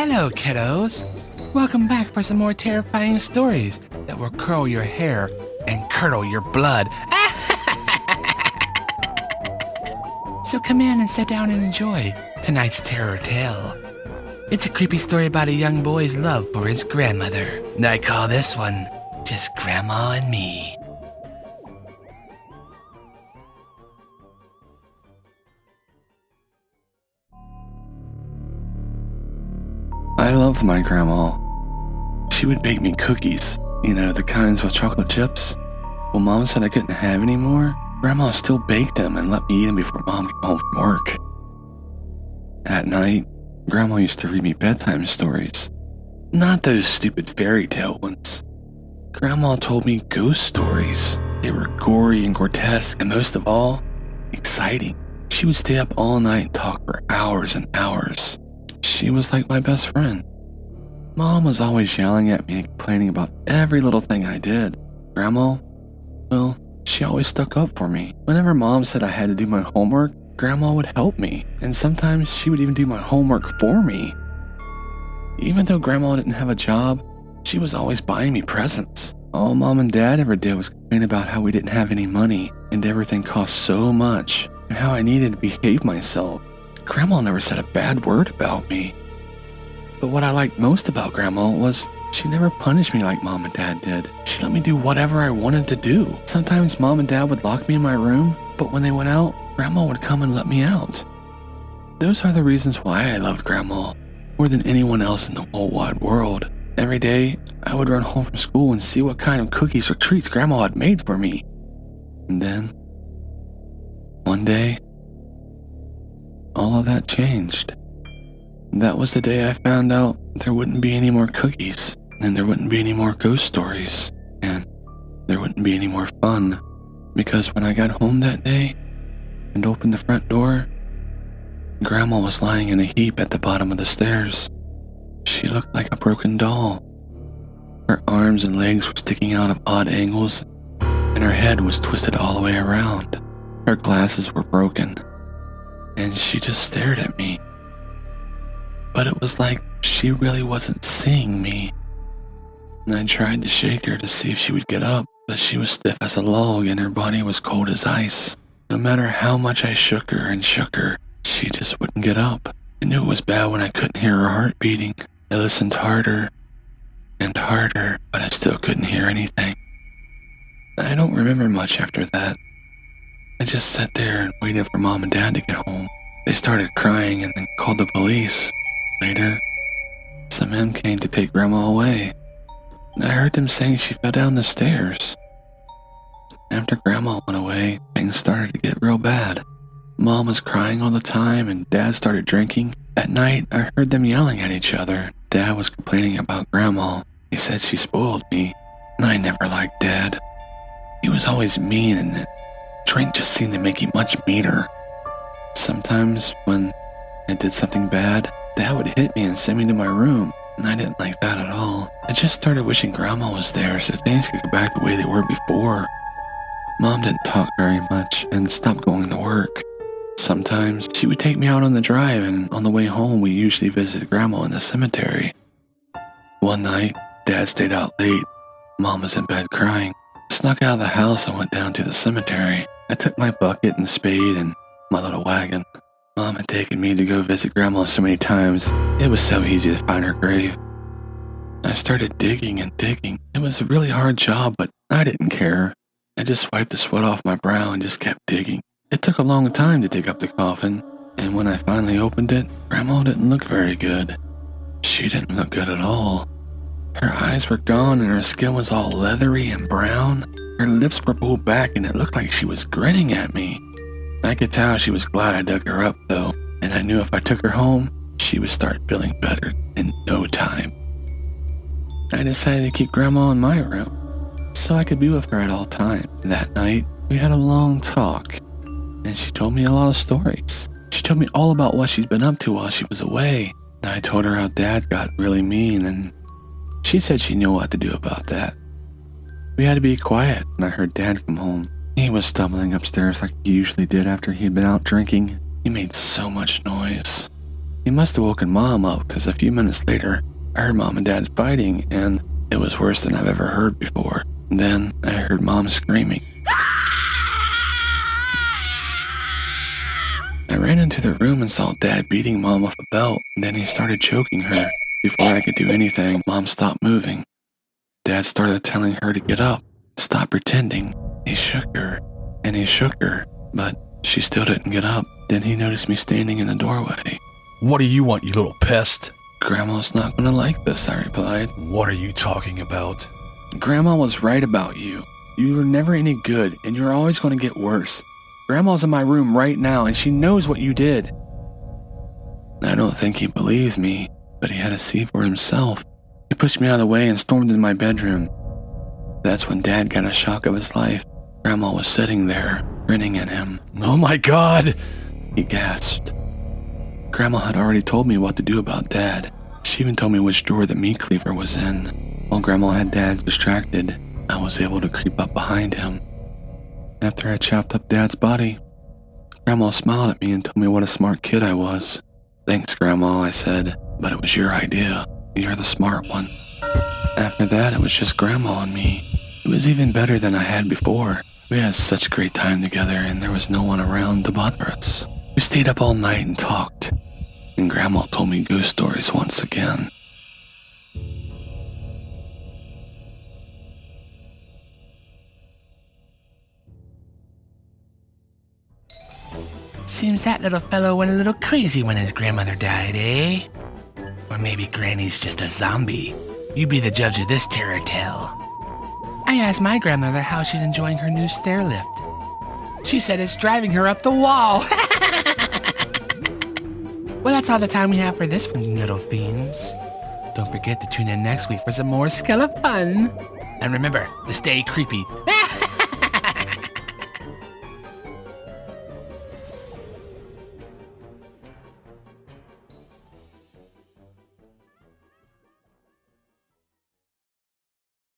Hello, kiddos. Welcome back for some more terrifying stories that will curl your hair and curdle your blood. So come in and sit down and enjoy tonight's terror tale. It's a creepy story about a young boy's love for his grandmother. And I call this one Just Grandma and Me. I loved my grandma. She would bake me cookies, the kinds with chocolate chips. When Mom said I couldn't have any more, Grandma still baked them and let me eat them before Mom came home from work. At night, Grandma used to read me bedtime stories. Not those stupid fairy tale ones. Grandma told me ghost stories. They were gory and grotesque, and most of all, exciting. She would stay up all night and talk for hours and hours. She was like my best friend. Mom was always yelling at me and complaining about every little thing I did. Grandma, well, she always stuck up for me. Whenever Mom said I had to do my homework, Grandma would help me, and sometimes she would even do my homework for me. Even though Grandma didn't have a job, she was always buying me presents. All Mom and Dad ever did was complain about how we didn't have any money and everything cost so much, and how I needed to behave myself. Grandma never said a bad word about me. But what I liked most about Grandma was she never punished me like Mom and Dad did. She let me do whatever I wanted to do. Sometimes Mom and Dad would lock me in my room, but when they went out, Grandma would come and let me out. Those are the reasons why I loved Grandma more than anyone else in the whole wide world. Every day, I would run home from school and see what kind of cookies or treats Grandma had made for me. And then, one day, all of that changed. That was the day I found out there wouldn't be any more cookies, and there wouldn't be any more ghost stories, and there wouldn't be any more fun. Because when I got home that day and opened the front door, Grandma was lying in a heap at the bottom of the stairs. She looked like a broken doll. Her arms and legs were sticking out of odd angles, and her head was twisted all the way around. Her glasses were broken, and she just stared at me. But it was like she really wasn't seeing me. And I tried to shake her to see if she would get up, but she was stiff as a log and her body was cold as ice. No matter how much I shook her, she just wouldn't get up. I knew it was bad when I couldn't hear her heart beating. I listened harder and harder, but I still couldn't hear anything. I don't remember much after that. I just sat there and waited for Mom and Dad to get home. They started crying and then called the police. Later, some men came to take Grandma away. I heard them saying she fell down the stairs. After Grandma went away, things started to get real bad. Mom was crying all the time and Dad started drinking. At night, I heard them yelling at each other. Dad was complaining about Grandma. He said she spoiled me, and I never liked Dad. He was always mean, and the drink just seemed to make him much meaner. Sometimes when I did something bad, Dad would hit me and send me to my room, and I didn't like that at all. I just started wishing Grandma was there so things could go back the way they were before. Mom didn't talk very much and stopped going to work. Sometimes she would take me out on the drive, and on the way home we usually visited Grandma in the cemetery. One night, Dad stayed out late. Mom was in bed crying. I snuck out of the house and went down to the cemetery. I took my bucket and spade and my little wagon. Mom had taken me to go visit Grandma so many times, it was so easy to find her grave. I started digging and digging. It was a really hard job, but I didn't care. I just wiped the sweat off my brow and just kept digging. It took a long time to dig up the coffin, and when I finally opened it, Grandma didn't look very good. She didn't look good at all. Her eyes were gone and her skin was all leathery and brown. Her lips were pulled back and it looked like she was grinning at me. I could tell she was glad I dug her up, though, and I knew if I took her home, she would start feeling better in no time. I decided to keep Grandma in my room, so I could be with her at all times. That night, we had a long talk, and she told me a lot of stories. She told me all about what she's been up to while she was away. And I told her how Dad got really mean, and she said she knew what to do about that. We had to be quiet, and I heard Dad come home. He was stumbling upstairs like he usually did after he had been out drinking. He made so much noise. He must have woken Mom up, because a few minutes later, I heard Mom and Dad fighting, and it was worse than I've ever heard before. And then I heard Mom screaming. I ran into the room and saw Dad beating Mom with a belt, and then he started choking her. Before I could do anything, Mom stopped moving. Dad started telling her to get up, stop pretending. He shook her, and he shook her, but she still didn't get up. Then he noticed me standing in the doorway. What do you want, you little pest? Grandma's not gonna like this, I replied. What are you talking about? Grandma was right about you. You were never any good, and you're always gonna get worse. Grandma's in my room right now, and she knows what you did. I don't think he believes me, but he had to see for himself. He pushed me out of the way and stormed into my bedroom. That's when Dad got a shock of his life. Grandma was sitting there, grinning at him. Oh my God! He gasped. Grandma had already told me what to do about Dad. She even told me which drawer the meat cleaver was in. While Grandma had Dad distracted, I was able to creep up behind him. After I chopped up Dad's body, Grandma smiled at me and told me what a smart kid I was. Thanks, Grandma, I said, but it was your idea. You're the smart one. After that, it was just Grandma and me. It was even better than I had before. We had such a great time together, and there was no one around to bother us. We stayed up all night and talked, and Grandma told me ghost stories once again. Seems that little fellow went a little crazy when his grandmother died, eh? Or maybe Granny's just a zombie. You be the judge of this terror tale. I asked my grandmother how she's enjoying her new stair lift. She said it's driving her up the wall. Well, that's all the time we have for this one, you little fiends. Don't forget to tune in next week for some more Skella fun. And remember to stay creepy.